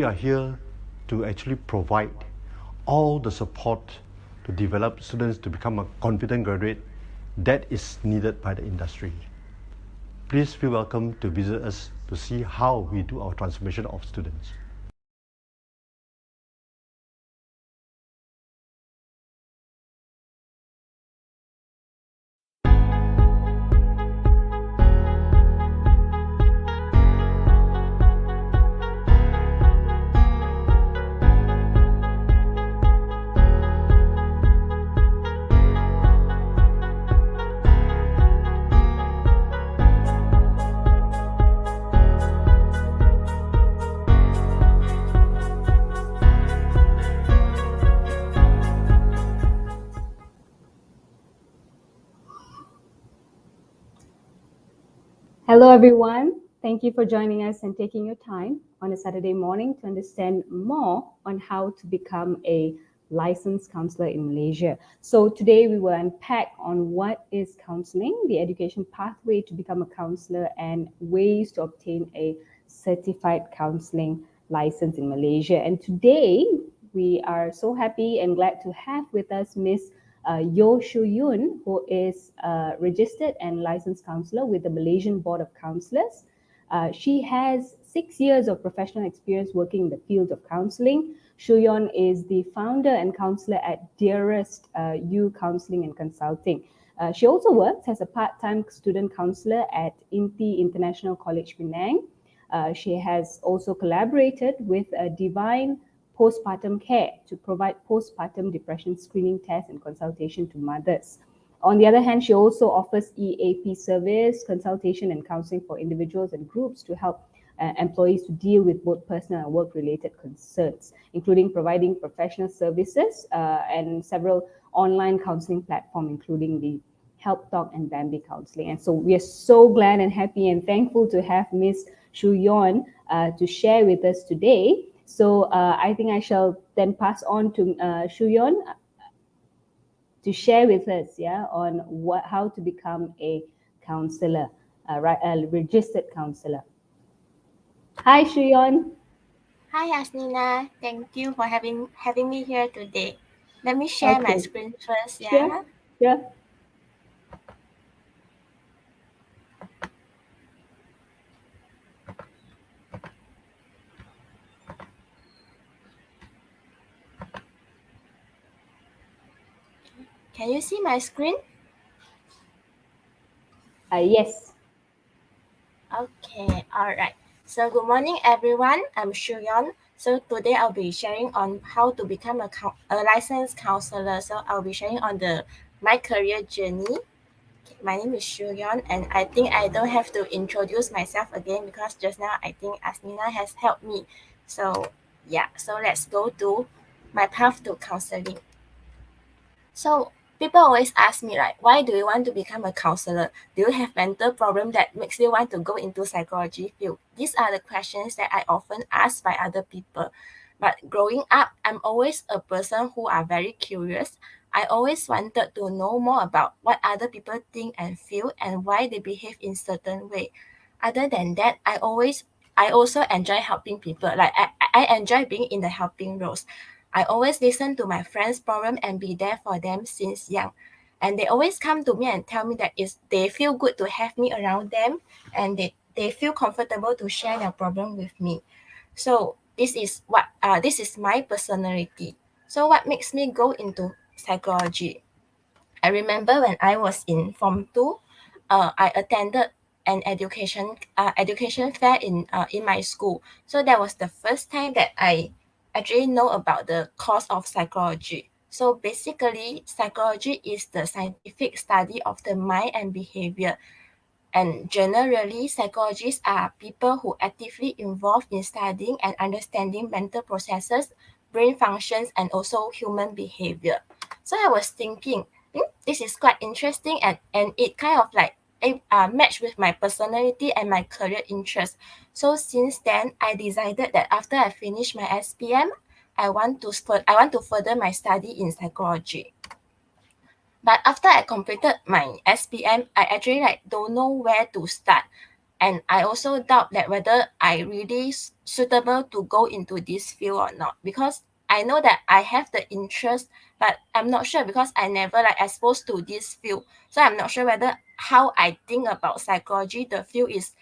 are here to actually provide all the support to develop students to become a confident graduate that is needed by the industry. Please feel welcome to visit us to see how we do our transformation of students. Hello, everyone. Thank you for joining us and taking your time on a Saturday morning to understand more on how to become a licensed counselor in Malaysia. So today we will unpack on what is counseling, the education pathway to become a counselor, and ways to obtain a certified counseling license in Malaysia. And today we are so happy and glad to have with us Miss Yo Shu Yun, who is a registered and licensed counselor with the Malaysian Board of Counsellors. She has 6 years of professional experience working in the field of counseling. Shu Yun is the founder and counselor at Dearest You Counseling and Consulting. She also works as a part-time student counselor at INTI International College Penang. She has also collaborated with Divine Postpartum Care to provide postpartum depression screening tests and consultation to mothers. On the other hand, she also offers EAP service, consultation and counseling for individuals and groups to help employees to deal with both personal and work-related concerns, including providing professional services and several online counseling platforms, including the Help Talk and Bambi Counseling. And so we are so glad and happy and thankful to have Ms. Shu Yun to share with us today. So I think I shall then pass on to Shu Yun to share with us, on how to become a counselor, a registered counselor. Hi, Shu Yun. Hi, Asnina. Thank you for having me here today. Let me share my screen first. Sure. Can you see my screen? Yes. Okay, all right. So good morning, everyone. I'm Shu Yun. So today I'll be sharing on how to become a licensed counselor. So I'll be sharing on my career journey. My name is Shu Yun, and I think I don't have to introduce myself again because just now I think Asnina has helped me. So yeah, so let's go to my path to counseling. So people always ask me, like, why do you want to become a counselor? Do you have mental problem that makes you want to go into psychology field? These are the questions that I often asked by other people. But growing up, I'm always a person who are very curious. I always wanted to know more about what other people think and feel and why they behave in certain way. Other than that, I also enjoy helping people. Like I enjoy being in the helping roles. I always listen to my friends' problem and be there for them since young. And they always come to me and tell me that they feel good to have me around them and they feel comfortable to share their problem with me. So this is my personality. So what makes me go into psychology? I remember when I was in Form 2, I attended an education fair in my school. So that was the first time that I actually know about the course of psychology. So basically, psychology is the scientific study of the mind and behavior. And generally, psychologists are people who actively involved in studying and understanding mental processes, brain functions, and also human behavior. So I was thinking, this is quite interesting and it kind of like match with my personality and my career interest. So since then, I decided that after I finish my SPM, I want to further my study in psychology. But after I completed my SPM, I actually don't know where to start. And I also doubt that whether I really suitable to go into this field or not, because I know that I have the interest, but I'm not sure because I never like exposed to this field. So I'm not sure whether how I think about psychology, the field is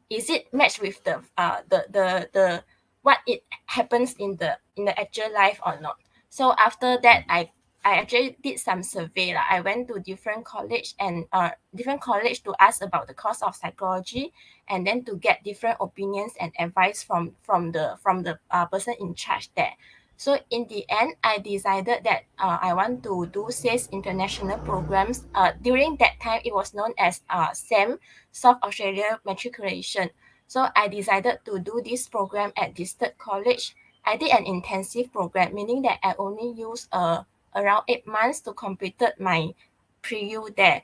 it matched with the what it happens in the actual life or not. So after that, I actually did some survey. Like I went to different college to ask about the course of psychology, and then to get different opinions and advice from the person in charge there. So in the end, I decided that I want to do SACE international programs. During that time, it was known as SAM, South Australia Matriculation. So I decided to do this program at this third college. I did an intensive program, meaning that I only used around 8 months to complete my pre-U there.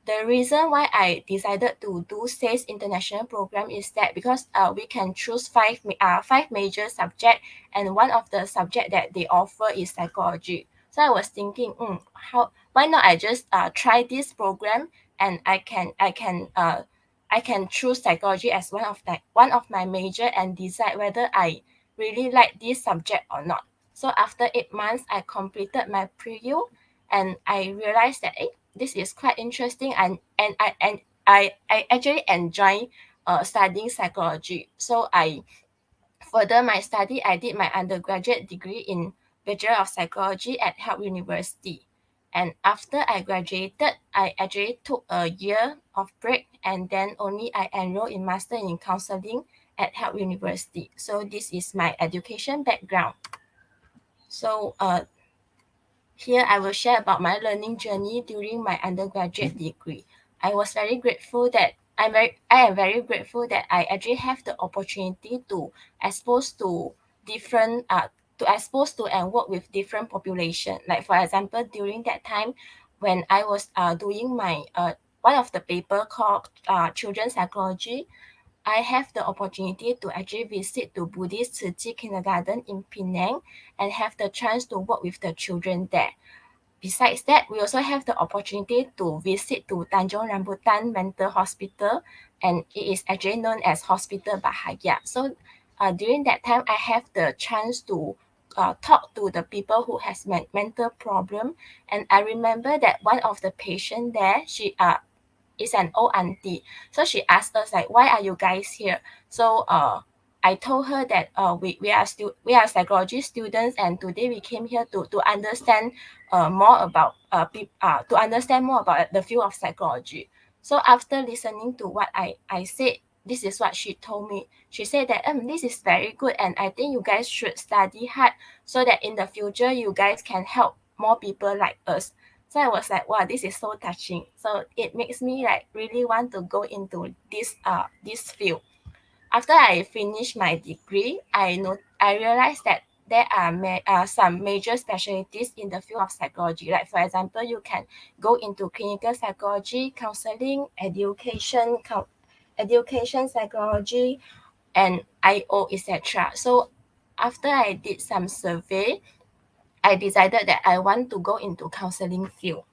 The reason why I decided to do SACE international program is that because we can choose five major subjects, and one of the subject that they offer is psychology. So I was thinking, why not I just try this program, and I can choose psychology as one of my major and decide whether I really like this subject or not. So after 8 months, I completed my pre-U, and I realized that this is quite interesting, and I actually enjoy studying psychology. So I further my study. I did my undergraduate degree in Bachelor of Psychology at Help University. And after I graduated, I actually took a year of break, and then only I enrolled in Master in Counseling at Help University. So this is my education background. So here I will share about my learning journey during my undergraduate degree. I was very grateful that I am very grateful that I actually have the opportunity to expose to different to expose to and work with different population. Like for example, during that time when I was doing my one of the paper called children psychology, I have the opportunity to actually visit to Buddhist Tzu Chi kindergarten in Penang and have the chance to work with the children there. Besides that, we also have the opportunity to visit to Tanjung Rambutan Mental Hospital, and it is actually known as Hospital Bahaya. So during that time, I have the chance to talk to the people who has mental problem, and I remember that one of the patient there, she is an old auntie. So she asked us like, why are you guys here? So I told her that we are psychology students, and today we came here to understand more about to understand more about the field of psychology. So after listening to what I said, this is what she told me. She said that this is very good, and I think you guys should study hard so that in the future you guys can help more people like us. So I was like, wow, this is so touching. So it makes me like really want to go into this field. After I finished my degree, I realized that there are some major specialties in the field of psychology. Like for example, you can go into clinical psychology, counseling, education psychology, and IO, etc. So after I did some survey, I decided that I want to go into counseling field.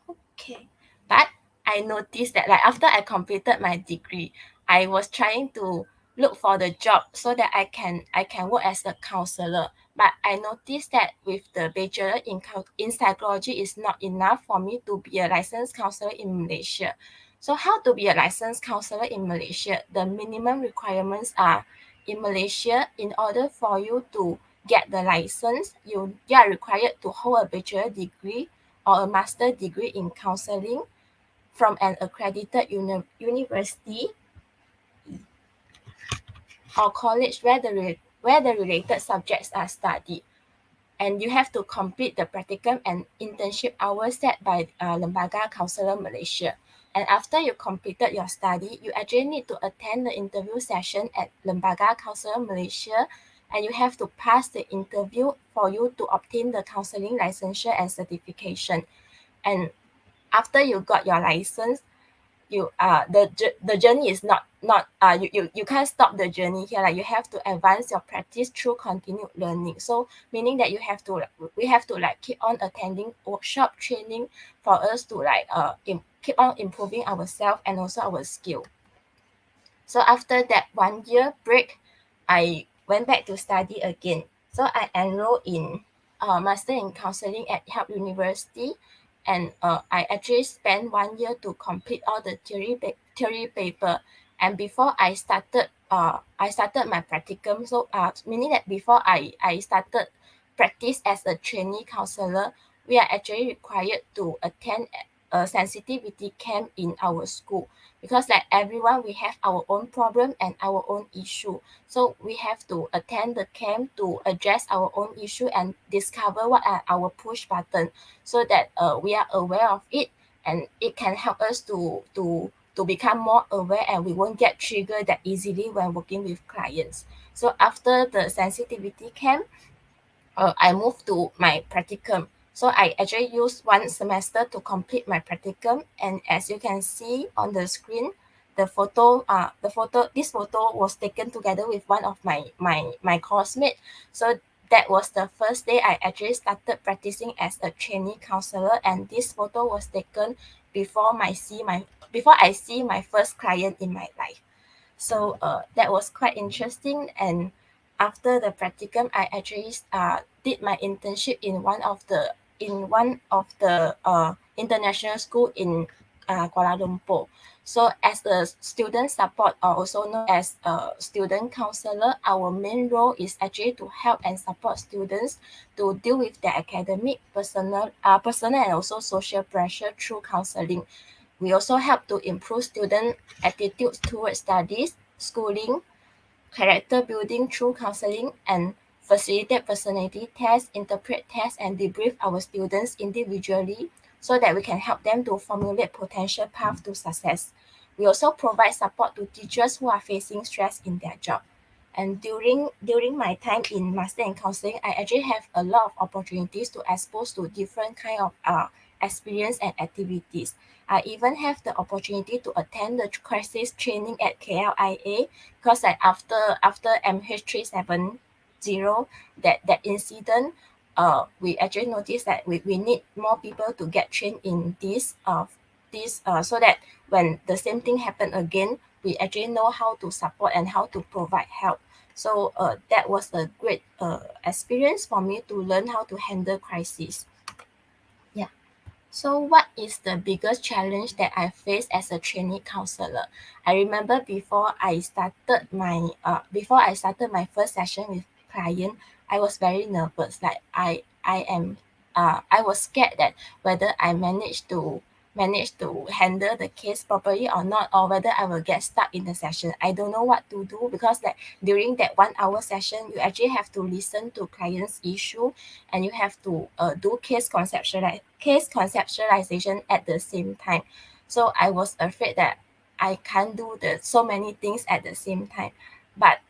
Okay. But I noticed that like after I completed my degree, I was trying to look for the job so that I can work as a counselor. But I noticed that with the bachelor in psychology is not enough for me to be a licensed counselor in Malaysia. So how to be a licensed counselor in Malaysia? The minimum requirements are in Malaysia, in order for you to get the license, you are required to hold a bachelor degree or a master degree in counseling from an accredited university or college where the related subjects are studied. And you have to complete the practicum and internship hours set by Lembaga Counsellor Malaysia. And after you completed your study, you actually need to attend the interview session at Lembaga Counsellor Malaysia, and you have to pass the interview for you to obtain the counselling licensure and certification. And after you got your license, the journey is not you can't stop the journey here. Like, you have to advance your practice through continued learning. So meaning that we have to like keep on attending workshop training for us to like keep on improving ourselves and also our skill. So after that 1 year break, I went back to study again. So I enrolled in Master in Counseling at Help University, and I actually spent 1 year to complete all the theory paper. And before I started my practicum. So meaning that before I started practice as a trainee counselor, we are actually required to attend a sensitivity camp in our school, because like everyone, we have our own problem and our own issue. So we have to attend the camp to address our own issue and discover what are our push button, so that we are aware of it, and it can help us to become more aware, and we won't get triggered that easily when working with clients. So after the sensitivity camp, I moved to my practicum. So I actually used 1 semester to complete my practicum, and as you can see on the screen, this photo was taken together with one of my course mate. So that was the first day I actually started practicing as a trainee counselor, and this photo was taken before before I see my first client in my life. So that was quite interesting. And after the practicum, I actually did my internship in one of the international school in Kuala Lumpur. So as a student support, or also known as a student counselor, our main role is actually to help and support students to deal with their academic, personal and also social pressure through counseling. We also help to improve student attitudes towards studies, schooling, character building through counseling, and facilitate personality tests, interpret tests, and debrief our students individually, so that we can help them to formulate potential path to success. We also provide support to teachers who are facing stress in their job. And during my time in Master in Counseling, I actually have a lot of opportunities to expose to different kind of experience and activities. I even have the opportunity to attend the crisis training at KLIA, because like after MH370, that incident, we actually noticed that we need more people to get trained in this so that when the same thing happen again, we actually know how to support and how to provide help. So that was a great experience for me to learn how to handle crisis. Yeah. So what is the biggest challenge that I faced as a trainee counselor? I remember before I started my first session with client, I was very nervous. Like I was scared that whether I manage to handle the case properly or not, or whether I will get stuck in the session. I don't know what to do, because like during that 1 hour session, you actually have to listen to client's issue, and you have to do case conceptualization at the same time. So I was afraid that I can't do the so many things at the same time. But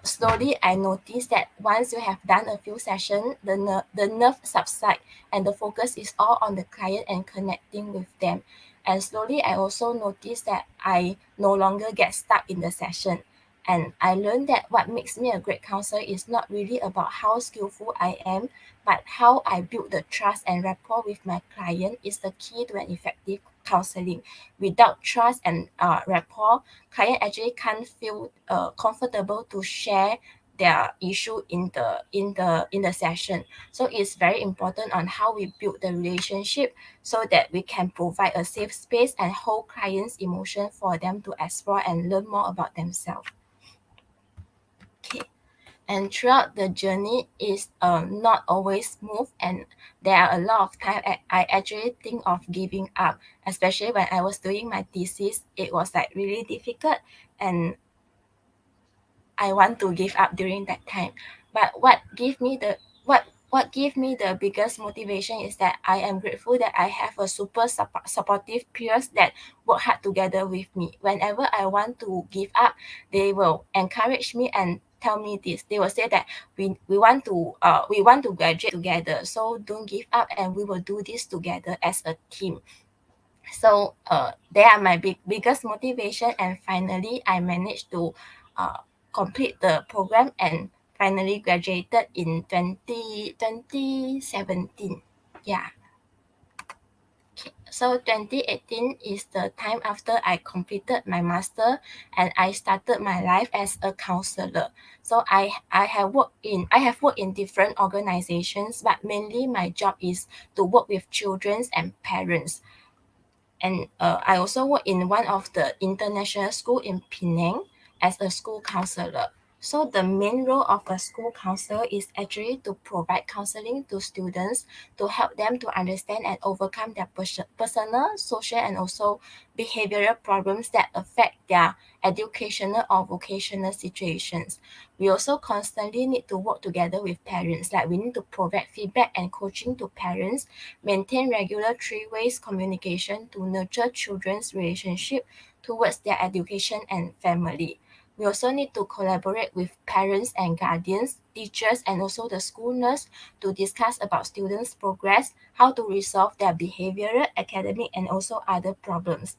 slowly I noticed that once you have done a few sessions, the nerve subside, and the focus is all on the client and connecting with them. And slowly I also noticed that I no longer get stuck in the session. And I learned that what makes me a great counselor is not really about how skillful I am, but how I build the trust and rapport with my client is the key to an effective counseling. Without trust and rapport, client actually can't feel comfortable to share their issue in the session. So it's very important on how we build the relationship, so that we can provide a safe space and hold clients' emotion for them to explore and learn more about themselves. Okay. And throughout the journey is not always smooth, and there are a lot of time I actually think of giving up, especially when I was doing my thesis. It was like really difficult, and I want to give up during that time. But what gave me the biggest motivation is that I am grateful that I have a super supportive peers that work hard together with me. Whenever I want to give up, they will encourage me and tell me this. They will say that we want to graduate together, so don't give up, and we will do this together as a team. So they are my biggest motivation, and finally I managed to complete the program and finally graduated in 2017. Yeah. So 2018 is the time after I completed my master and I started my life as a counselor. So I have worked in different organizations, but mainly my job is to work with children and parents. And I also work in one of the international school in Penang as a school counselor. So the main role of a school counselor is actually to provide counseling to students to help them to understand and overcome their personal, social, and also behavioral problems that affect their educational or vocational situations. We also constantly need to work together with parents, like we need to provide feedback and coaching to parents, maintain regular three-ways communication to nurture children's relationship towards their education and family. We also need to collaborate with parents and guardians, teachers, and also the school nurse to discuss about students' progress, how to resolve their behavioral, academic, and also other problems.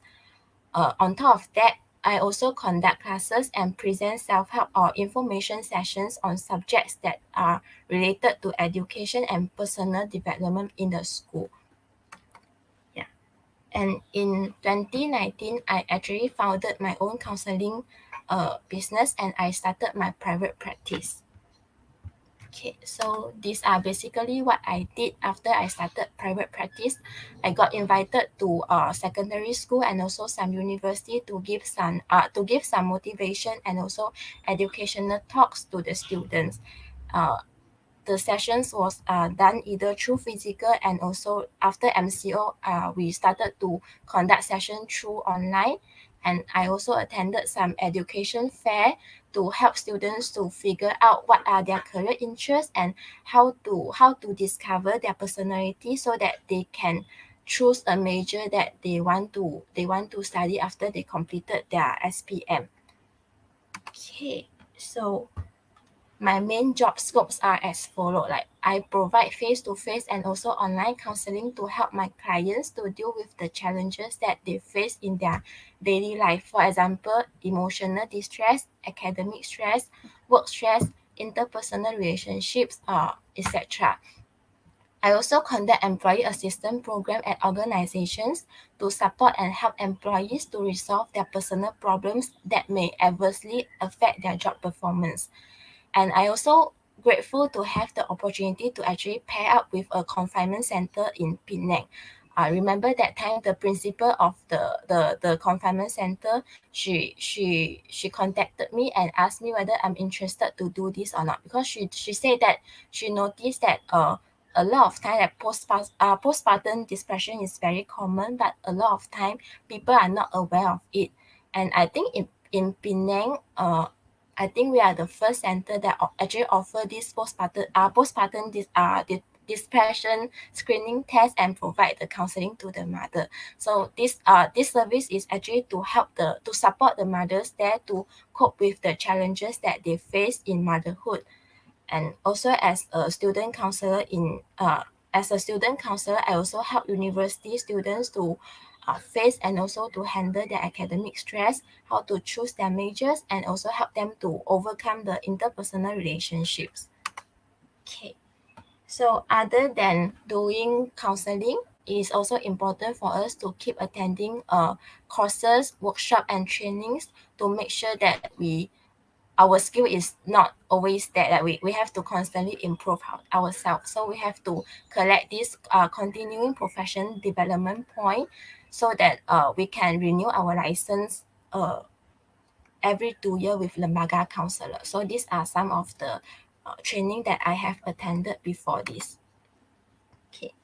On top of that, I also conduct classes and present self-help or information sessions on subjects that are related to education and personal development in the school. Yeah. And in 2019, I actually founded my own counseling business and I started my private practice. Okay, so these are basically what I did after I started private practice. I got invited to secondary school and also some university to give some motivation and also educational talks to the students. Uh, the sessions was done either through physical and also after MCO, we started to conduct session through online. And I also attended some education fair to help students to figure out what are their career interests and how to discover their personality so that they can choose a major that they want to study after they completed their SPM. Okay, so my main job scopes are as follow. Like I provide face-to-face and also online counseling to help my clients to deal with the challenges that they face in their daily life. For example, emotional distress, academic stress, work stress, interpersonal relationships, etc. I also conduct employee assistance program at organizations to support and help employees to resolve their personal problems that may adversely affect their job performance. And I also grateful to have the opportunity to actually pair up with a confinement center in Penang. I remember that time the principal of the confinement center, she contacted me and asked me whether I'm interested to do this or not, because she said that she noticed that a lot of time that postpartum depression is very common, but a lot of time people are not aware of it. And I think in Penang, I think we are the first center that actually offer this depression screening test and provide the counseling to the mother. So this service is actually to support the mothers there to cope with the challenges that they face in motherhood. And also as a student counselor, I also help university students to face and also to handle their academic stress, how to choose their majors, and also help them to overcome the interpersonal relationships. Okay. So other than doing counseling, it is also important for us to keep attending courses, workshop, and trainings to make sure that our skill is not always there. Like we have to constantly improve ourselves. So we have to collect this continuing profession development point so that we can renew our license every 2 years with Lembaga Counselor. So these are some of the training that I have attended before this. Okay.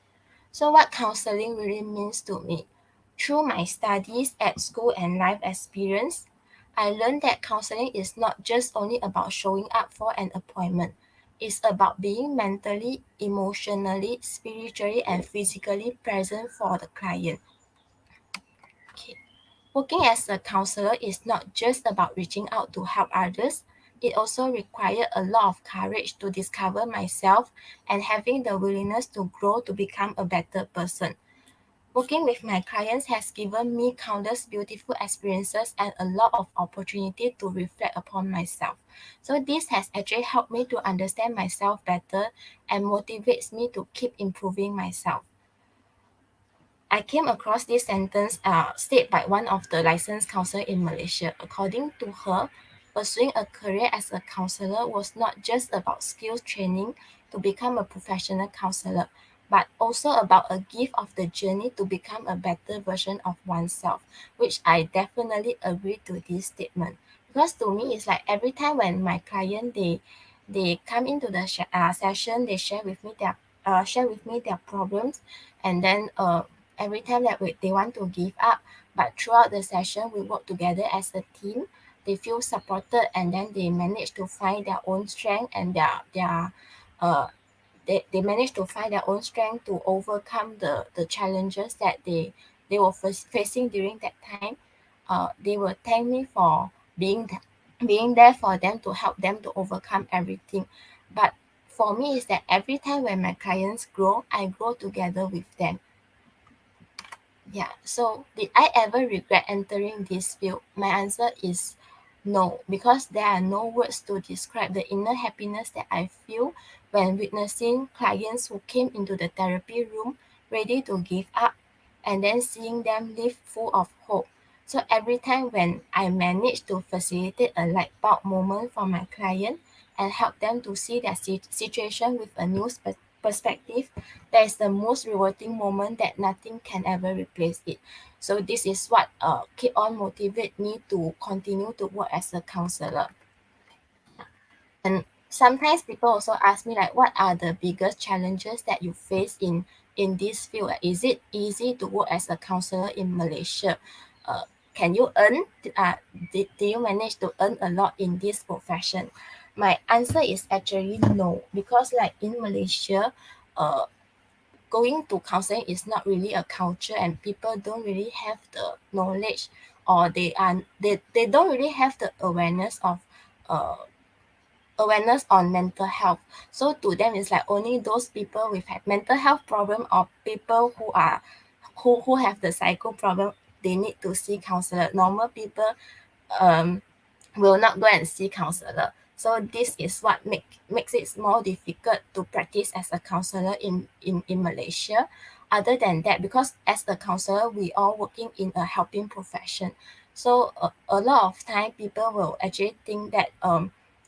So what counseling really means to me? Through my studies at school and life experience, I learned that counseling is not just only about showing up for an appointment. It's about being mentally, emotionally, spiritually, and physically present for the client. Okay. Working as a counselor is not just about reaching out to help others. It also required a lot of courage to discover myself and having the willingness to grow to become a better person. Working with my clients has given me countless beautiful experiences and a lot of opportunity to reflect upon myself. So this has actually helped me to understand myself better and motivates me to keep improving myself. I came across this sentence stated by one of the licensed counselors in Malaysia. According to her, pursuing a career as a counselor was not just about skills training to become a professional counselor, but also about a gift of the journey to become a better version of oneself, which I definitely agree to this statement. Because to me, it's like every time when my client they come into the session, they share with me their problems, and then every time that they want to give up, but throughout the session we work together as a team. They feel supported, and then they manage to find their own strength and their uh they manage to find their own strength to overcome the challenges that they were facing during that time. They will thank me for being there for them to help them to overcome everything. But for me is that every time when my clients grow, I grow together with them. Yeah. So did I ever regret entering this field? My answer is no, because there are no words to describe the inner happiness that I feel when witnessing clients who came into the therapy room ready to give up, and then seeing them leave full of hope. So every time when I manage to facilitate a light bulb moment for my client and help them to see their situation with a new perspective, that is the most rewarding moment that nothing can ever replace it. So this is what keep on motivate me to continue to work as a counselor. And sometimes people also ask me like, what are the biggest challenges that you face in this field? Like, is it easy to work as a counselor in Malaysia? Can you earn? Do you manage to earn a lot in this profession? My answer is actually no, because like in Malaysia, uh, going to counseling is not really a culture, and people don't really have the knowledge, or they don't really have the uh awareness on mental health. So to them it's like only those people with mental health problem, or people who have the psycho problem, they need to see counselor. Normal people um will not go and see counselor. So this is what makes it more difficult to practice as a counselor in Malaysia. Other than that, because as a counselor, we are working in a helping profession. So a lot of time people will actually think that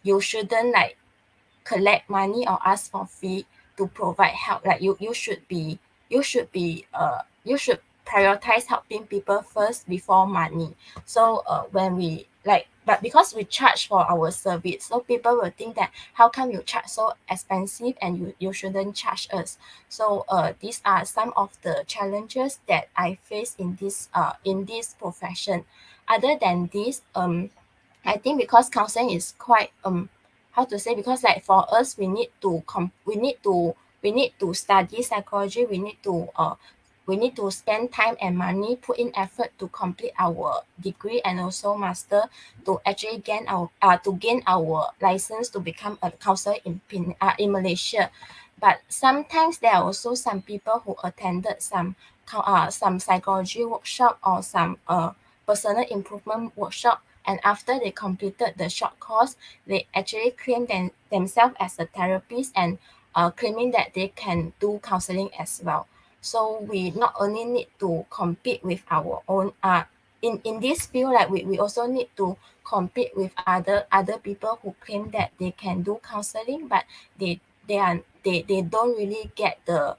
you shouldn't like collect money or ask for fee to provide help. Like you should prioritize helping people first before money. So when we like, but because we charge for our service, so people will think that how come you charge so expensive, and you shouldn't charge us. So these are some of the challenges that I face in this profession. Other than this, I think because counseling is quite how to say, because like for us we need to we need to study psychology, we need to spend time and money, put in effort to complete our degree and also master, to actually gain our license to become a counselor in Malaysia. But sometimes there are also some people who attended some psychology workshop or some personal improvement workshop, and after they completed the short course, they actually claim themselves as a therapist, and claiming that they can do counseling as well. So we not only need to compete with our own in this field, like we also need to compete with other people who claim that they can do counseling, but they don't really get the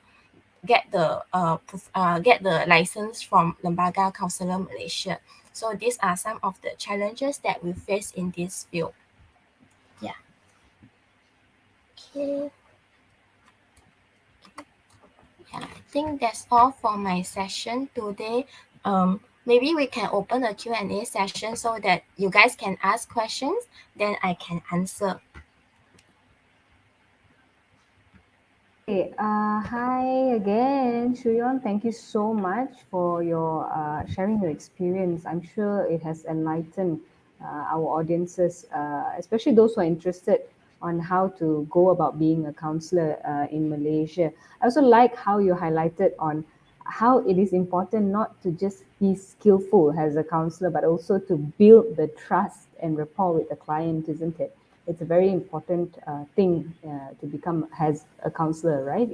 license from Lembaga Counsellor Malaysia. So these are some of the challenges that we face in this field. Yeah. Okay. Yeah, I think that's all for my session today. Maybe we can open a Q&A session so that you guys can ask questions, then I can answer. Okay, hi again, Shuyon. Thank you so much for your sharing your experience. I'm sure it has enlightened our audiences, especially those who are interested on how to go about being a counselor in Malaysia. I also like how you highlighted on how it is important not to just be skillful as a counselor, but also to build the trust and rapport with the client, isn't it? It's a very important thing to become as a counselor, right?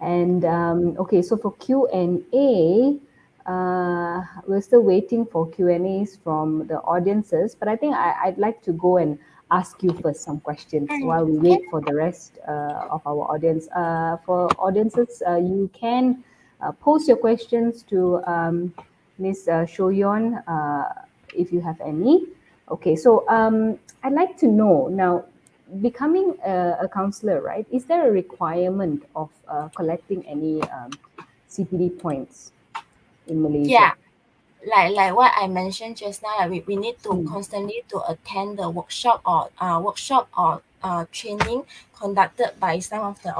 Okay, so for Q&A, we're still waiting for Q&As from the audiences, but I think I'd like to go and ask you first some questions while we Okay. wait for the rest of our audience. For audiences, you can post your questions to Ms. Shoyon if you have any. Okay, so I'd like to know now, becoming a counselor, right? Is there a requirement of collecting any CPD points in Malaysia? Yeah, like what I mentioned just now, like we need to Mm. constantly to attend the workshop or training conducted by some of the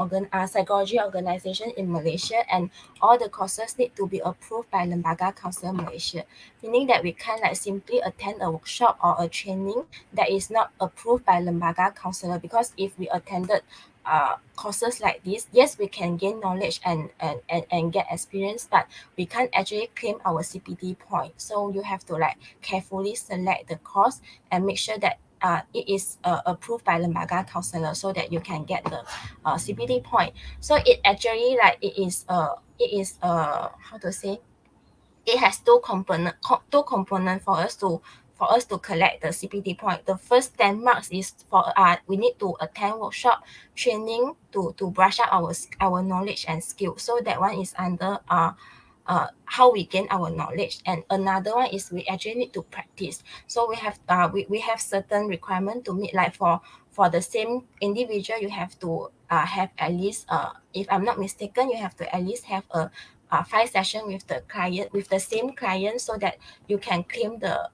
psychology organization in Malaysia, and all the courses need to be approved by Lembaga Counsellor Malaysia, meaning that we can't like simply attend a workshop or a training that is not approved by Lembaga Counsellor, because if we attended courses like this, yes, we can gain knowledge and get experience, but we can't actually claim our CPD point. So you have to like carefully select the course and make sure that it is approved by Lembaga Counsellor, so that you can get the CPD point. So it actually like how to say, it has two component for us to collect the CPD point. The first 10 marks is for we need to attend workshop training to brush up our knowledge and skill. So that one is under how we gain our knowledge, and another one is we actually need to practice. So we have certain requirement to meet, like for the same individual, you have to have at least if I'm not mistaken, you have to at least have a 5 session with the client, with the same client, so that you can claim the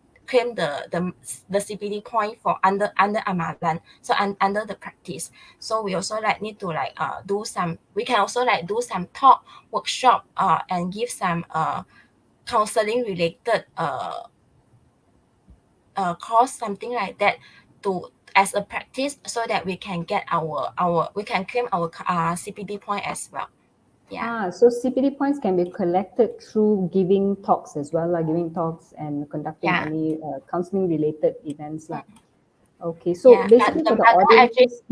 CPD point for under amalan, so under the practice. So we also like need to like do some, we can also like do some talk workshop and give some counseling related course, something like that, to as a practice, so that we can get our we can claim our CPD point as well. Yeah. So CPD points can be collected through giving talks as well, like giving talks and conducting Yeah. any counseling related events. Okay, so Yeah, but basically for the lembaga actually, audiences,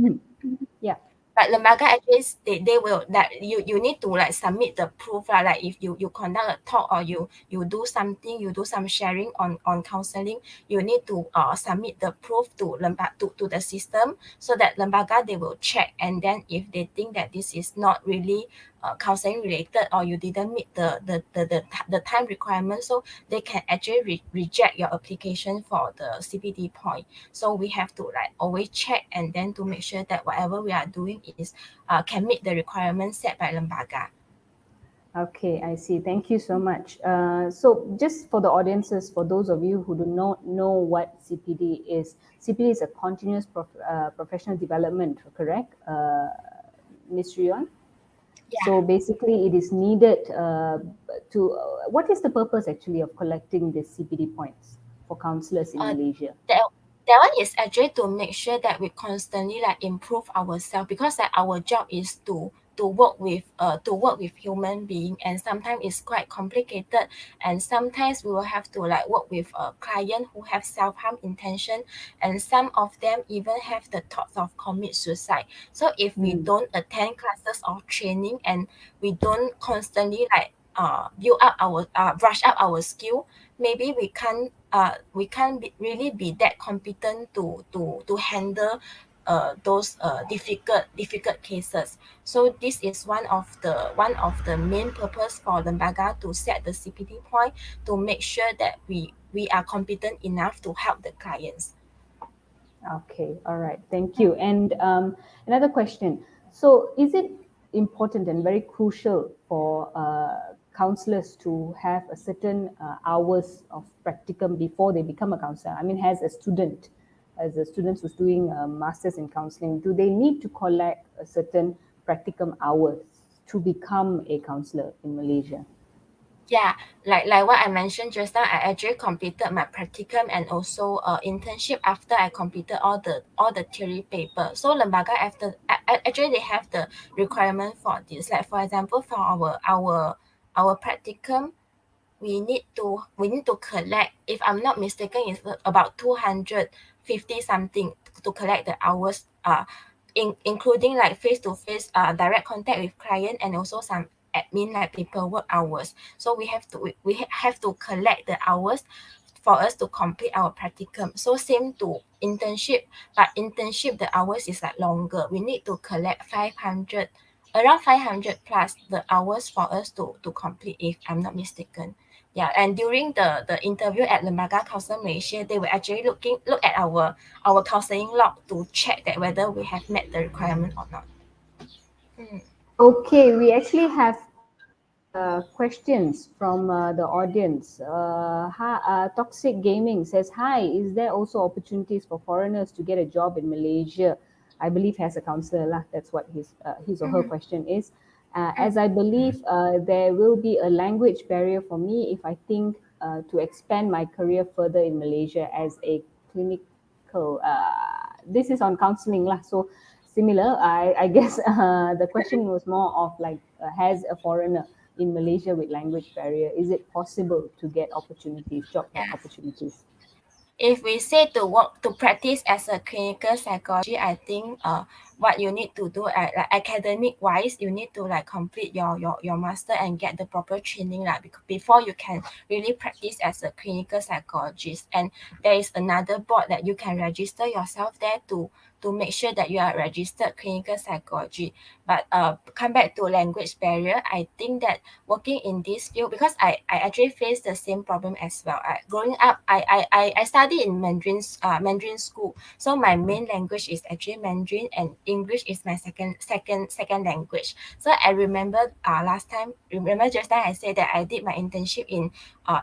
yeah. but lembaga actually they will that you need to like submit the proof lah. Like if you conduct a talk, or you do something, you do some sharing on counseling, you need to submit the proof to to the system, so that lembaga they will check, and then if they think that this is not really counseling related, or you didn't meet the time requirement, so they can actually reject your application for the CPD point. So we have to like always check, and then to make sure that whatever we are doing is can meet the requirements set by lembaga. Okay, I see. Thank you so much. So just for the audiences, for those of you who do not know what CPD is, CPD is a continuous professional development, correct, Ms. Rion? So Yeah. basically, it is needed to. What is the purpose actually of collecting the CPD points for counselors in Uh, Malaysia? that that one is actually to make sure that we constantly like improve ourselves, because like our job is to work with human being, and sometimes it's quite complicated, and sometimes we will have to like work with a client who have self-harm intention, and some of them even have the thoughts of commit suicide. So if we Mm. don't attend classes or training, and we don't constantly like build up our brush up our skill, maybe we can't really be that competent to handle those difficult cases. So this is one of the main purpose for Lembaga to set the CPD point, to make sure that we are competent enough to help the clients. Okay, all right, thank you. And another question. So, is it important and very crucial for counselors to have a certain hours of practicum before they become a counselor? I mean, as a student who's doing a master's in counseling, do they need to collect a certain practicum hours to become a counselor in Malaysia? Yeah, like what I mentioned just now, I actually completed my practicum and also internship after I completed all the theory paper. So Lembaga, actually they have the requirement for this. Like for example, for our practicum, we need to collect, if I'm not mistaken, it's about 250 something to collect the hours, including like face-to-face direct contact with client, and also some admin like paperwork hours. So we have to collect the hours for us to complete our practicum. So same to internship, but internship the hours is like longer. We need to collect 500, around 500 plus the hours for us to complete, if I'm not mistaken. Yeah, and during the interview at Lembaga Counsel Malaysia, they were actually look at our counseling log to check that whether we have met the requirement or not. Okay, we actually have questions from the audience. Toxic Gaming says, "Hi, is there also opportunities for foreigners to get a job in Malaysia?" I believe as a counselor lah. That's what his or her question is. As I believe there will be a language barrier for me if I think to expand my career further in Malaysia as a clinical. This is on counselling lah. So similar. I guess the question was more of like, has a foreigner in Malaysia with language barrier, is it possible to get opportunities, job Yeah. opportunities? If we say to practice as a clinical psychology, I think what you need to do like academic wise, you need to like complete your master and get the proper training like before you can really practice as a clinical psychologist. And there is another board that you can register yourself there to make sure that you are registered clinical psychology. But come back to language barrier, I think that working in this field, because I actually face the same problem as well. Growing up, I study in Mandarin school, so my main language is actually Mandarin, and English is my second language. So I remember just now I said that I did my internship in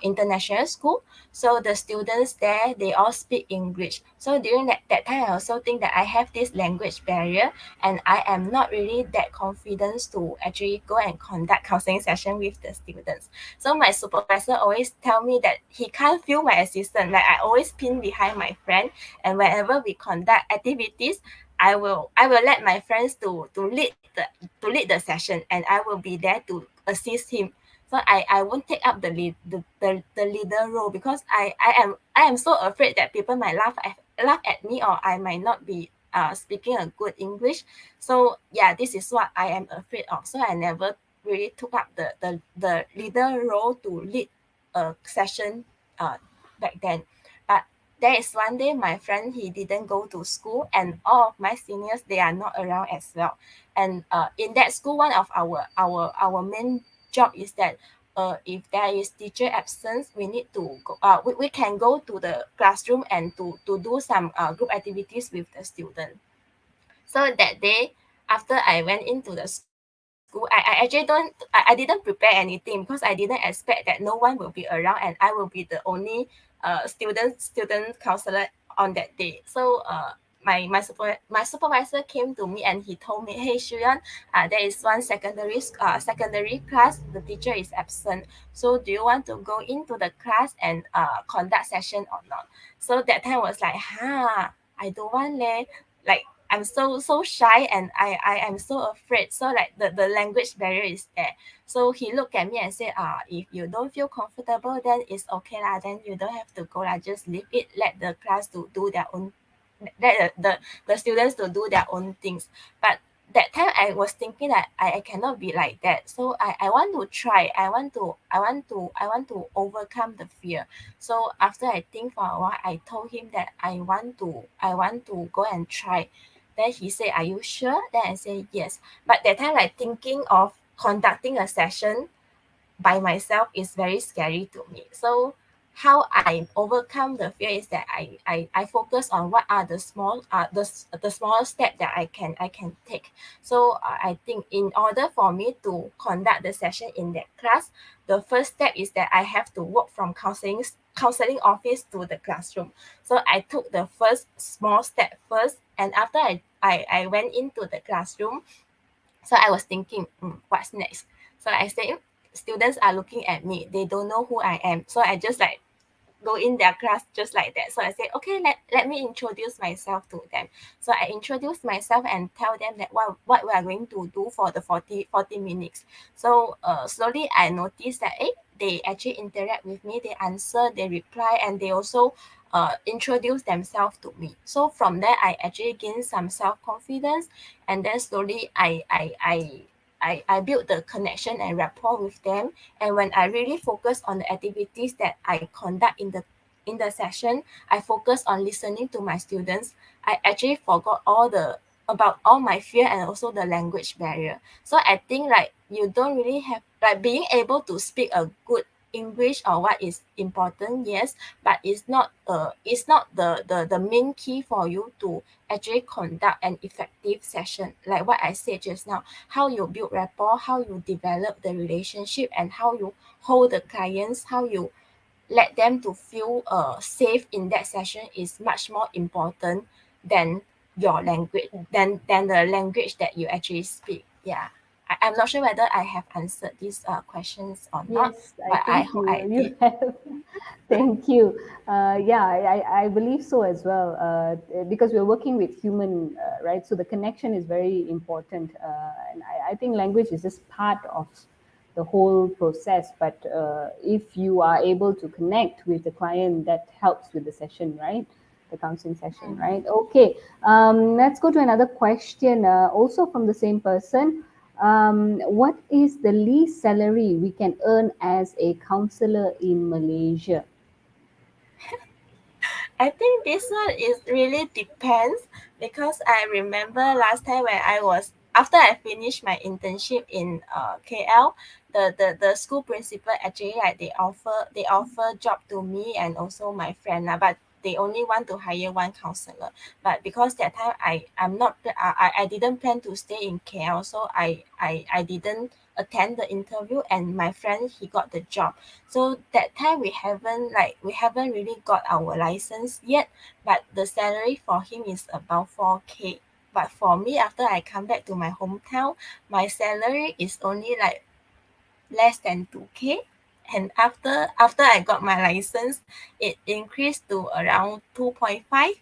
international school. So the students there, they all speak English. So during that time, I also think that I have this language barrier, and I am not really that confident to actually go and conduct counseling session with the students. So my supervisor always tell me that he can't feel my assistant. Like I always pin behind my friend, and whenever we conduct activities, I will let my friends to lead the session, and I will be there to assist him. So I won't take up the leader role, because I am so afraid that people might laugh at me, or I might not be speaking a good English. So yeah, this is what I am afraid of. So I never really took up the leader role to lead a session back then. But there is one day my friend, he didn't go to school, and all of my seniors, they are not around as well. And in that school, one of our main job is that if there is teacher absence, we need to go, we can go to the classroom and to do some group activities with the student. So that day, after I went into the school, I actually I didn't prepare anything, because I didn't expect that no one will be around, and I will be the only student counselor on that day. So my supervisor came to me, and he told me, "Hey, Shuyan, there is one secondary class. The teacher is absent. So do you want to go into the class and conduct session or not?" So that time was like, I don't want leh. Like I'm so shy, and I am so afraid. So like the language barrier is there. So he looked at me and said, if you don't feel comfortable, then it's okay lah. Then you don't have to go lah. Just leave it. Let the class to do their own. Let the students to do their own things. But that time I was thinking that I cannot be like that. So I want to try. I want to overcome the fear. So after I think for a while, I told him that I want to go and try. Then he said, "Are you sure?" Then I said, "Yes." But that time, like thinking of conducting a session by myself is very scary to me. So how I overcome the fear is that I focus on what are the small step that I can take. So I think in order for me to conduct the session in that class, the first step is that I have to walk from counseling office to the classroom. So I took the first small step first, and after I went into the classroom, so I was thinking, what's next? So I said, students are looking at me. They don't know who I am. So I just like go in their class just like that. So I said, okay, let me introduce myself to them. So I introduce myself and tell them that what we are going to do for the 40 minutes. So slowly I noticed that they actually interact with me, they answer, they reply, and they also introduce themselves to me. So from there, I actually gained some self-confidence, and then slowly I built the connection and rapport with them. And when I really focus on the activities that I conduct in the session, I focus on listening to my students. I actually forgot about all my fear and also the language barrier. So I think like you don't really have like being able to speak a good English or what is important, yes, but it's not the main key for you to actually conduct an effective session. Like what I said just now, how you build rapport, how you develop the relationship, and how you hold the clients, how you let them to feel safe in that session is much more important than your language than the language that you actually speak. Yeah. I'm not sure whether I have answered these questions or not, Yes, I but I think hope you I you did. have. Thank you. Yeah, I believe so as well. Because we're working with human, right? So the connection is very important, and I think language is just part of the whole process. But if you are able to connect with the client, that helps with the session, right? The counseling session, Mm. right? Okay. Let's go to another question. Also from the same person. What is the least salary we can earn as a counselor in Malaysia? I think this one is really depends, because I remember last time when I was after I finished my internship in KL, the school principal actually like they offer job to me and also my friend lah, but they only want to hire one counselor. But because that time I didn't plan to stay in KL, so I didn't attend the interview, and my friend he got the job. So that time we haven't really got our license yet, but the salary for him is about 4K. But for me, after I come back to my hometown, my salary is only like less than 2K. And after I got my license, it increased to around 2.5.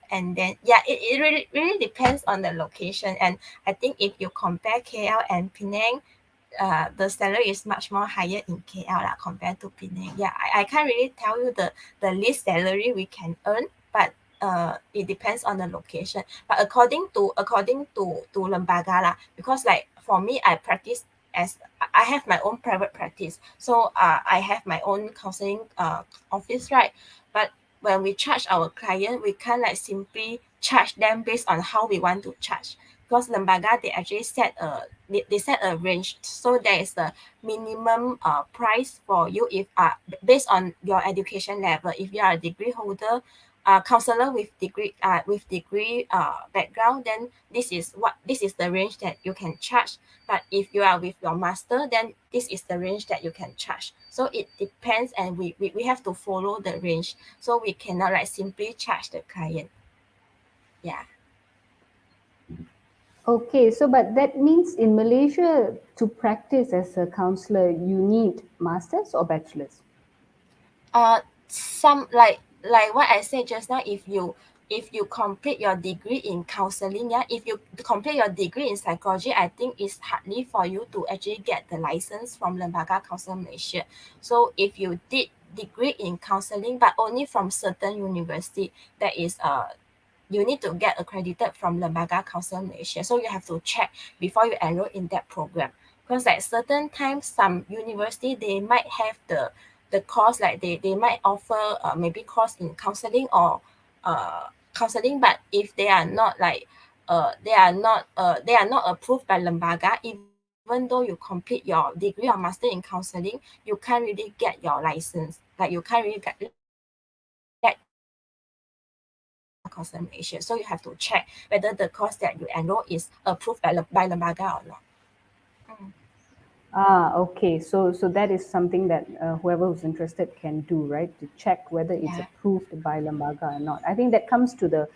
And then yeah, it really depends on the location. And I think if you compare KL and Penang, the salary is much more higher in KL lah, compared to Penang. Yeah, I can't really tell you the least salary we can earn, but it depends on the location. But according to lembaga lah, because like for me, I practice as I have my own private practice, so I have my own counseling office, right? But when we charge our client, we can't like simply charge them based on how we want to charge, because lembaga they actually they set a range. So there is a minimum price for you if based on your education level. If you are a degree holder, counselor with degree background, then this is the range that you can charge. But if you are with your master, then this is the range that you can charge. So it depends, and we have to follow the range. So we cannot like simply charge the client. Yeah. Okay, so but that means in Malaysia to practice as a counselor, you need masters or bachelors? Some like what I said just now, if you complete your degree in counseling, yeah, if you complete your degree in psychology, I think it's hardly for you to actually get the license from Lembaga Counsel Malaysia. So if you did degree in counseling but only from certain university, that is you need to get accredited from Lembaga Counsel Malaysia. So you have to check before you enroll in that program. Because like certain times, some university they might have the course, like they might offer maybe course in counseling or counseling, but if they are not like they are not approved by Lembaga, even though you complete your degree or master in counseling, you can't really get your license. Like you can't really let your client to practice under Lembaga Counsel Malaysia. So you have to check whether the course that you enroll is approved by Lembaga or not. Mm. Ah, okay. So that is something that whoever who's interested can do, right? To check whether it's Yeah. approved by Lembaga or not. I think that comes to the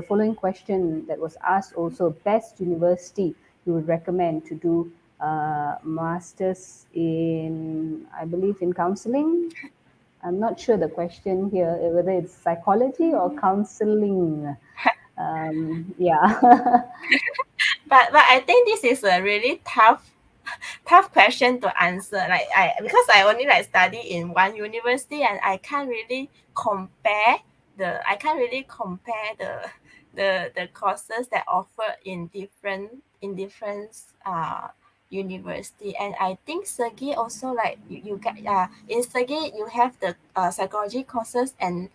following question that was asked also: best university you would recommend to do masters in, I believe, in counseling. I'm not sure the question here, whether it's psychology or counseling. Yeah. But I think this is a really tough question to answer. Like I because I only like study in one university and I can't really compare the courses that offer in different university. And I think Sergey also like you get in Sergey you have the psychology courses, and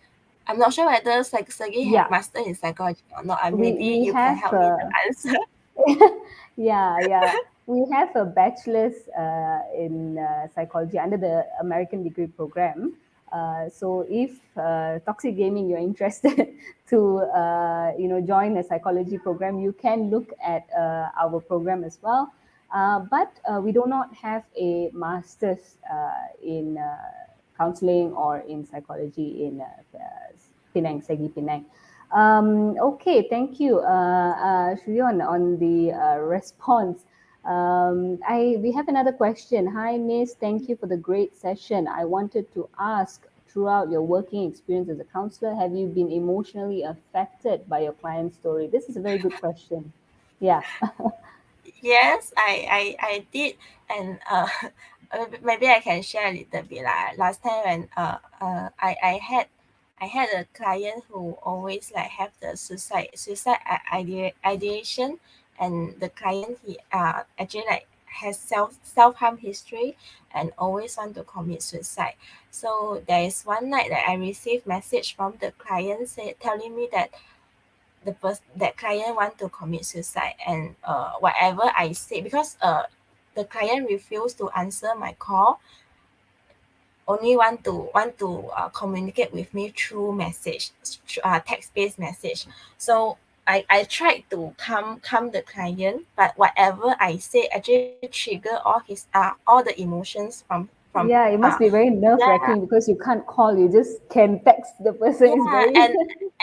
I'm not sure whether Sergey have Yeah, master in psychology or not. we Maybe we you can have help me to answer. yeah, we have a bachelor's in psychology under the American degree program. So if toxic gaming you're interested to join a psychology program, you can look at our program as well. But we do not have a master's in counseling or in psychology in Penang, Segi Penang. Okay, thank you, Shuyon, on the response. We have another question. Hi, Miss. Thank you for the great session. I wanted to ask, throughout your working experience as a counselor, have you been emotionally affected by your client's story? This is a very good question. Yeah. Yes, I did, and maybe I can share a little bit. Like last time when I had a client who always like have the suicide ideation, and the client he actually like has self harm history and always want to commit suicide. So there is one night that I received message from the client telling me that that client want to commit suicide, and whatever I say, because the client refused to answer my call, only want to communicate with me through message, text based message. So I tried to calm the client, but whatever I say actually trigger all the emotions from Yeah, it must be very nerve yeah. wracking because you can't call, you just can text the person. It's Yeah, very.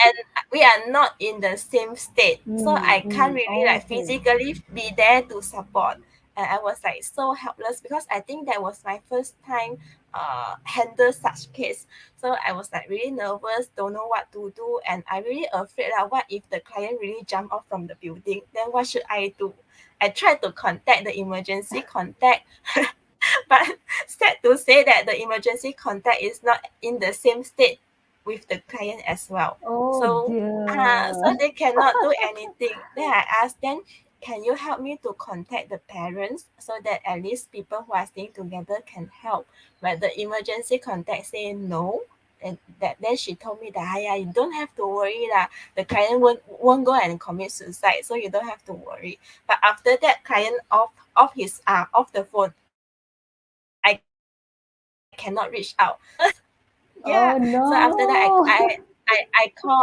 and we are not in the same state, so I can't really like Okay. physically be there to support. And I was like so helpless because I think that was my first time handle such case. So I was like really nervous, don't know what to do, and I really afraid like what if the client really jump off from the building? Then what should I do? I tried to contact the emergency contact, but sad to say that the emergency contact is not in the same state with the client as well. Oh So so dear. they cannot do anything. Then I asked them, can you help me to contact the parents so that at least people who are staying together can help? But the emergency contact say no. And that then she told me that you don't have to worry lah. The client won't go and commit suicide, so you don't have to worry. But after that, client off the phone, I cannot reach out. Yeah. Oh So after that, no.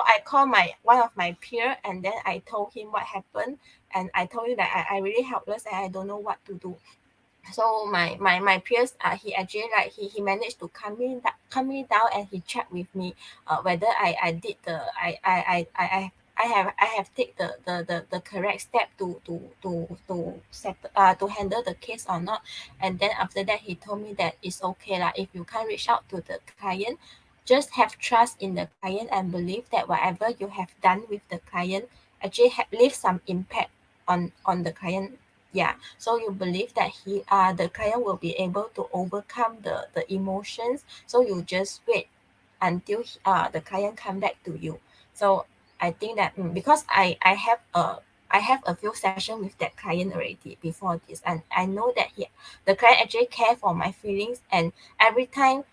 I call my one of my peer, and then I told him what happened, and I told him that I really helpless and I don't know what to do. So my peers he actually like he managed to calm me down, and he checked with me whether I did the I have take the correct step to handle the case or not. And then after that he told me that it's okay lah, if you can't reach out to the client, just have trust in the client and believe that whatever you have done with the client actually leave some impact on the client. Yeah, so you believe that the client will be able to overcome the emotions, so you just wait until the client come back to you. So I think that because I have a few sessions with that client already before this, and I know that the client actually care for my feelings, and every time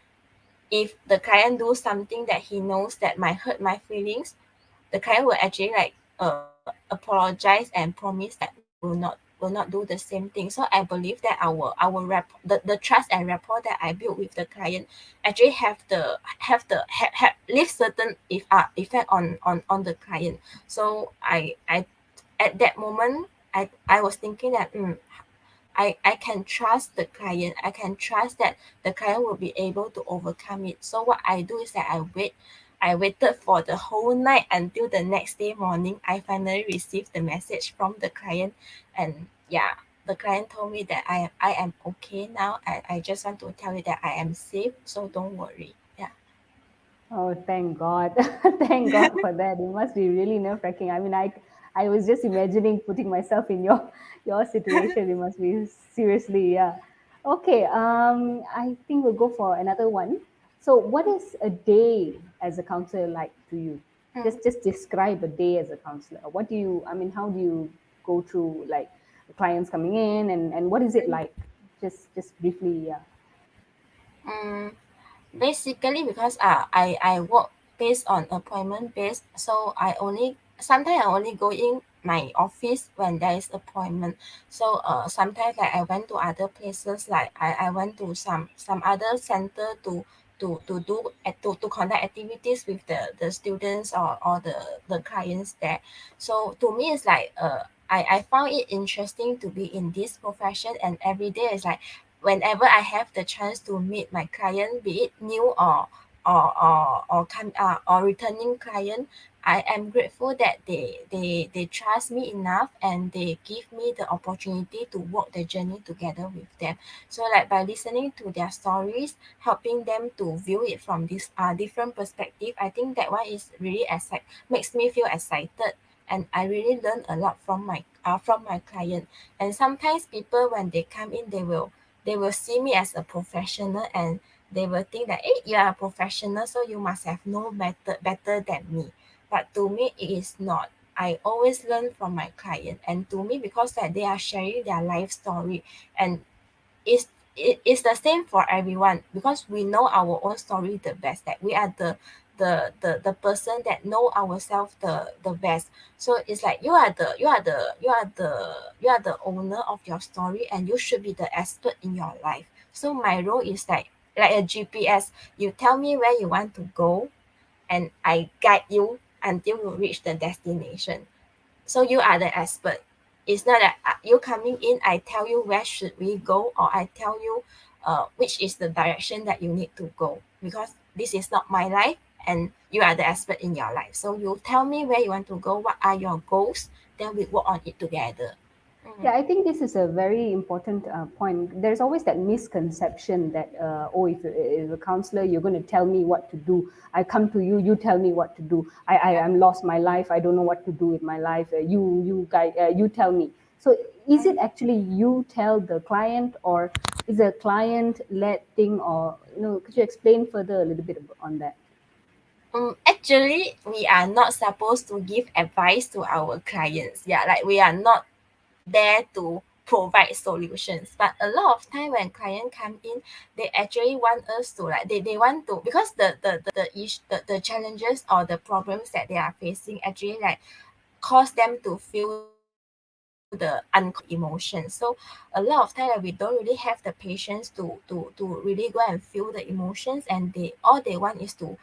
if the client do something that he knows that might hurt my feelings, the client will actually like apologize and promise that will not do the same thing. So I believe that the trust and rapport that I built with the client actually have leave certain effect on the client. So I at that moment I was thinking that I can trust the client. I can trust that the client will be able to overcome it. So what I do is that I waited for the whole night until the next day morning. I finally received the message from the client, and yeah, the client told me that I am okay now. I just want to tell you that I am safe, so don't worry. Yeah. Oh, thank God. Thank God for that. It must be really nerve-wracking. I mean, I was just imagining putting myself in your situation. It must be seriously, yeah. Okay, I think we'll go for another one. So what is a day as a counselor like to you? Just describe a day as a counselor. What do you, I mean, how do you go through like clients coming in and what is it like? Just briefly, yeah. Mm, Basically, because I work based on appointment based, so sometimes I only go in my office when there is appointment. So sometimes like I went to other places, like I went to some other center to conduct activities with the students or the clients there. So to me it's like I found it interesting to be in this profession, and every day is like whenever I have the chance to meet my client, be it new or returning client, I am grateful that they trust me enough and they give me the opportunity to walk the journey together with them. So like by listening to their stories, helping them to view it from this different perspective, I think that one is really makes me feel excited, and I really learn a lot from my client. And sometimes people when they come in, they will see me as a professional, and they will think that hey, you are a professional, so you must have no better than me. But to me it is not. I always learn from my client, and to me, because that they are sharing their life story, and it's it's the same for everyone, because we know our own story the best, that we are the person that know ourselves the best. So it's like you are the owner of your story, and you should be the expert in your life. So my role is like a GPS. You tell me where you want to go, and I guide you until you reach the destination. So you are the expert. It's not that you coming in, I tell you where should we go, or I tell you which is the direction that you need to go, because this is not my life, and you are the expert in your life. So you tell me where you want to go, what are your goals, then we work on it together. Yeah, I think this is a very important point. There's always that misconception that, oh, if a counselor, you're going to tell me what to do. I come to you, you tell me what to do. I'm lost my life. I don't know what to do with my life. You guide, you tell me. So is it actually you tell the client, or is a client-led thing, or could you explain further a little bit on that? Actually, we are not supposed to give advice to our clients. Yeah, like we are not there to provide solutions. But a lot of time when client come in, they actually want us to like they want to, because the challenges or the problems that they are facing actually like cause them to feel the uncomfortable emotions. So a lot of time we don't really have the patience to really go and feel the emotions, and they all they want is to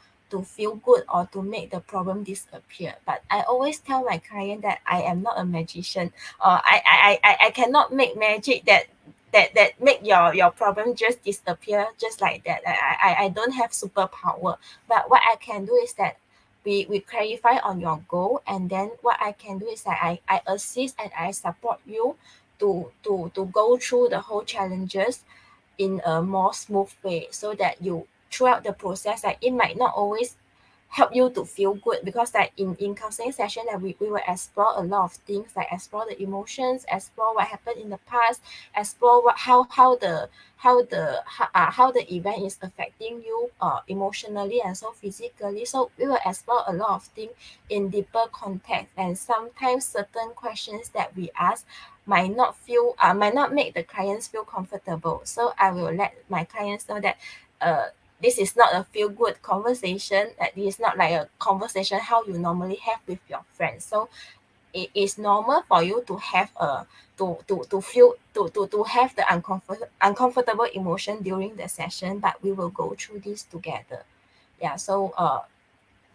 feel good or to make the problem disappear. But I always tell my client that I am not a magician. I cannot make magic that make your problem just disappear just like that. I don't have superpower. But what I can do is that we clarify on your goal, and then what I can do is that I assist and I support you to go through the whole challenges in a more smooth way, so that you throughout the process, like it might not always help you to feel good, because like in counseling session that we will explore a lot of things, like explore the emotions, explore what happened in the past, explore how the event is affecting you emotionally and so physically. So we will explore a lot of things in deeper context, and sometimes certain questions that we ask might not make the clients feel comfortable. So I will let my clients know that uh this is not a feel good conversation, that this is not like a conversation how you normally have with your friends. So it is normal for you to have a to feel to have the uncomfortable emotion during the session, but we will go through this together. Yeah, so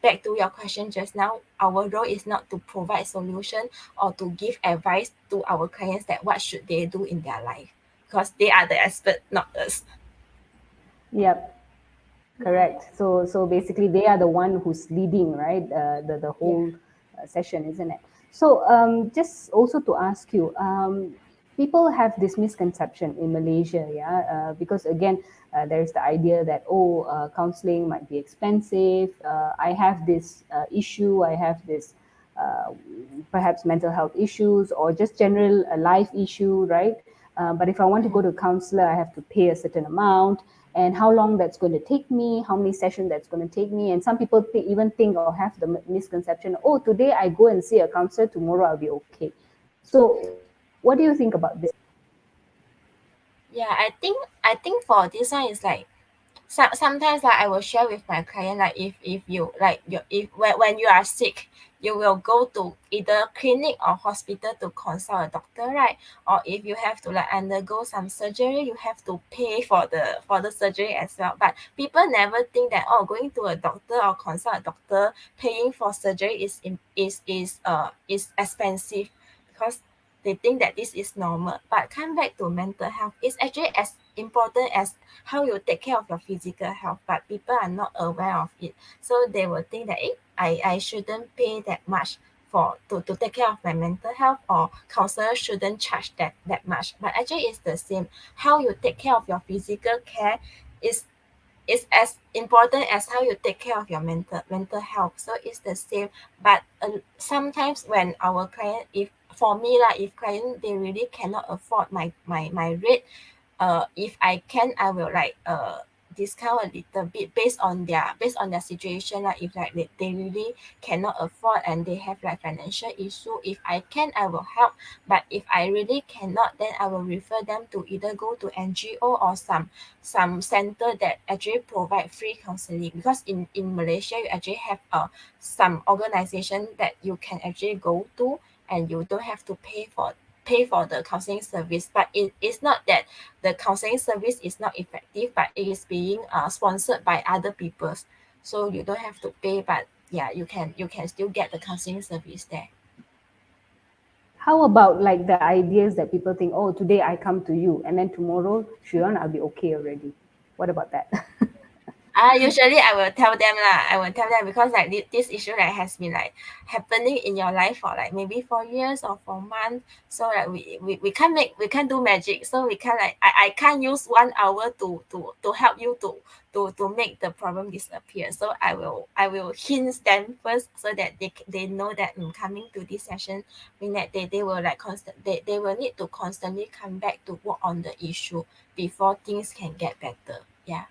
back to your question just now, our role is not to provide solution or to give advice to our clients that what should they do in their life, because they are the expert, not us. Yep. Correct. So basically, they are the one who's leading, right? The Yeah. whole session, isn't it? So just also to ask you, people have this misconception in Malaysia, yeah, because again, there's the idea that counseling might be expensive. I have this issue, I have this uh, perhaps mental health issues or just general life issue, right? But if I want to go to a counselor, I have to pay a certain amount, and how long that's going to take me, how many sessions that's going to take me. And some people even think or have the misconception, oh, today I go and see a counselor, tomorrow I'll be okay. So, what do you think about this? Yeah, I think for this one is like sometimes like I will share with my client, like if you like you if when you are sick, you will go to either clinic or hospital to consult a doctor, right? Or if you have to like undergo some surgery, you have to pay for the surgery as well. But people never think that, oh, going to a doctor or consult a doctor, paying for surgery is expensive, because they think that this is normal. But come back to mental health, it's actually as important as how you take care of your physical health, but people are not aware of it. So they will think that, I shouldn't pay that much to take care of my mental health, or counselor shouldn't charge that much. But actually it's the same. How you take care of your physical care is is as important as how you take care of your mental health. So it's the same. But sometimes when our client, if for me lah, if client they really cannot afford my rate, if I can, I will like discount a little bit based on their situation. Like if like they really cannot afford and they have like financial issue, if I can, I will help. But if I really cannot, then I will refer them to either go to NGO or some center that actually provide free counseling. Because in Malaysia, you actually have some organization that you can actually go to, and you don't have to pay for the counseling service. But it's not that the counseling service is not effective, but it is being sponsored by other people, so you don't have to pay. But yeah, you can still get the counseling service there. How about like the ideas that people think, oh, today I come to you, and then tomorrow, Shion, I'll be okay already. What about that? Usually I will tell them lah. I will tell them, because like this issue like has been like happening in your life for like maybe for years or for months. So like we can't do magic. So we can't like I can't use 1 hour to help you to make the problem disappear. So I will hint them first, so that they know that coming to this session mean that they will like they will need to constantly come back to work on the issue before things can get better. Yeah.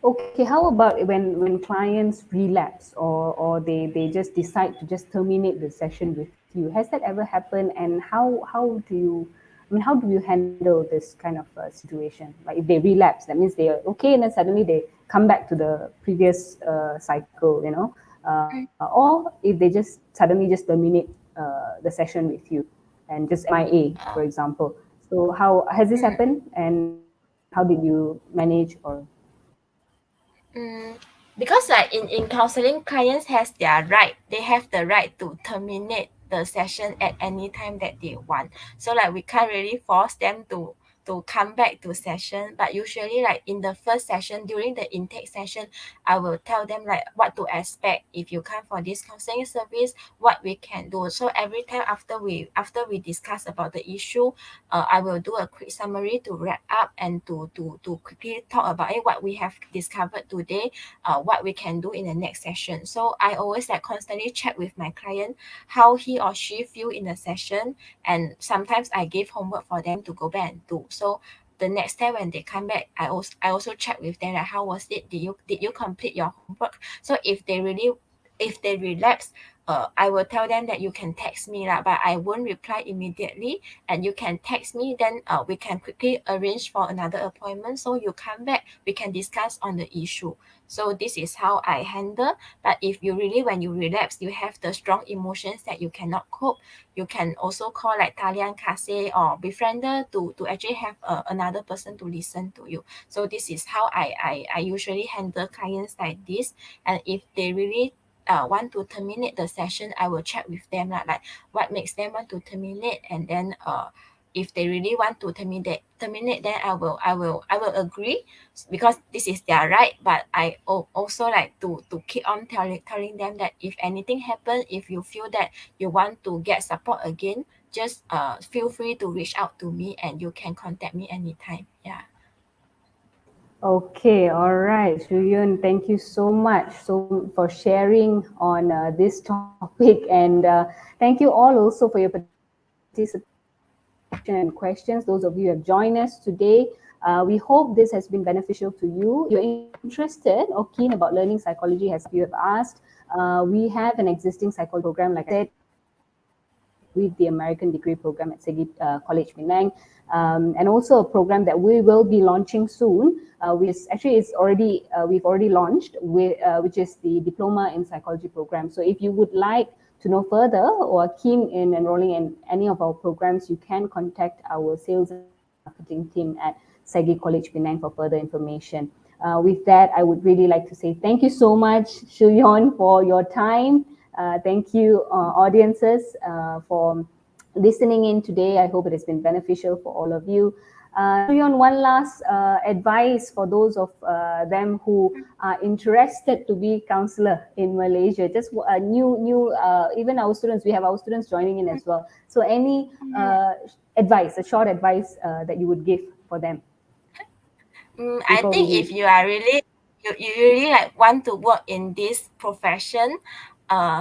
Okay, how about when clients relapse, or they just decide to just terminate the session with you? Has that ever happened, and how do you, I mean, how do you handle this kind of situation? Like if they relapse, that means they are okay, and then suddenly they come back to the previous cycle, or if they just suddenly just terminate the session with you and just MIA, for example. So how has this happened, and how did you manage or? Mm, because like in counseling, clients has their right. They have the right to terminate the session at any time that they want. So like we can't really force them to come back to session. But usually like in the first session, during the intake session, I will tell them like what to expect if you come for this counseling service, what we can do. So every time after we discuss about the issue, I will do a quick summary to wrap up, and to quickly talk about what we have discovered today, what we can do in the next session. So I always like constantly check with my client how he or she feel in the session, and sometimes I give homework for them to go back and do. So the next time when they come back, I also check with them like, how was it? Did you complete your homework? So if they relapse, I will tell them that you can text me lah, but I won't reply immediately, and you can text me. Then we can quickly arrange for another appointment. So you come back, we can discuss on the issue. So this is how I handle. But if you really, when you relapse, you have the strong emotions that you cannot cope, you can also call like talian kasih or befriender to actually have another person to listen to you. So this is how I usually handle clients like this. And if they really want to terminate the session, I will check with them like what makes them want to terminate. And then if they really want to terminate, then I will agree, because this is their right. But I also like to keep on telling them that if anything happen, if you feel that you want to get support again, just feel free to reach out to me, and you can contact me anytime. Yeah. Okay, all right, Shuyun, thank you so much for sharing on this topic, and thank you all also for your participation and questions. Those of you who have joined us today, we hope this has been beneficial to you. If you're interested or keen about learning psychology, as some of you have asked, we have an existing psychology program, like I said, with the American degree program at Segi College Penang, and also a program that we will be launching soon, which is actually we've already launched, which is the Diploma in Psychology program. So if you would like to know further or are keen in enrolling in any of our programs, you can contact our sales and marketing team at Segi College Penang for further information. With that, I would really like to say thank you so much, Shuyon, for your time. Thank you, audiences, for listening in today. I hope it has been beneficial for all of you. Shuyon, one last advice for those of them who are interested to be counselor in Malaysia. Just even our students, we have our students joining in as well. So any advice, a short advice that you would give for them? I Before we think if leave. you are really you really like want to work in this profession,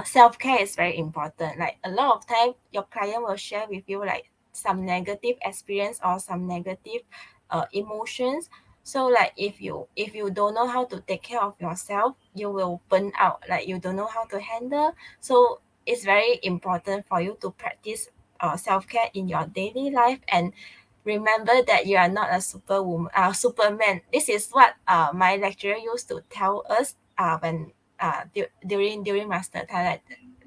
self-care is very important. Like a lot of time your client will share with you like some negative experience or some negative emotions. So like if you don't know how to take care of yourself, you will burn out, like you don't know how to handle. So it's very important for you to practice self-care in your daily life, and remember that you are not a superman. This is what my lecturer used to tell us when during master time.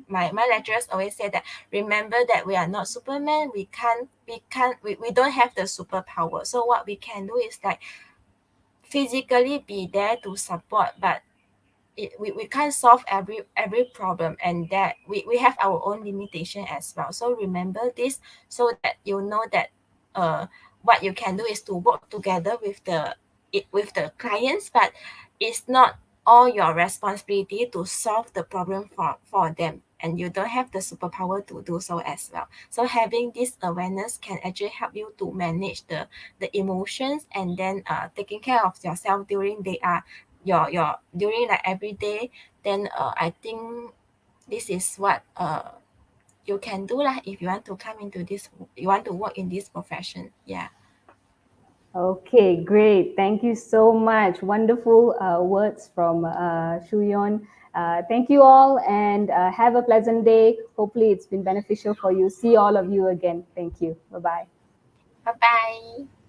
Like, my lecturers always say that remember that we are not superman. We don't have the superpower. So what we can do is like physically be there to support, but we can't solve every problem, and that we have our own limitation as well. So remember this, so that you know that uh what you can do is to work together with the clients, but it's not all your responsibility to solve the problem for them, and you don't have the superpower to do so as well. So having this awareness can actually help you to manage the emotions, and then taking care of yourself during your during like every day. Then I think this is what you can do lah if you want to come into this, you want to work in this profession. Yeah. Okay, great. Thank you so much. Wonderful words from Shuyon. Thank you all, and have a pleasant day. Hopefully it's been beneficial for you. See all of you again. Thank you. Bye-bye. Bye bye.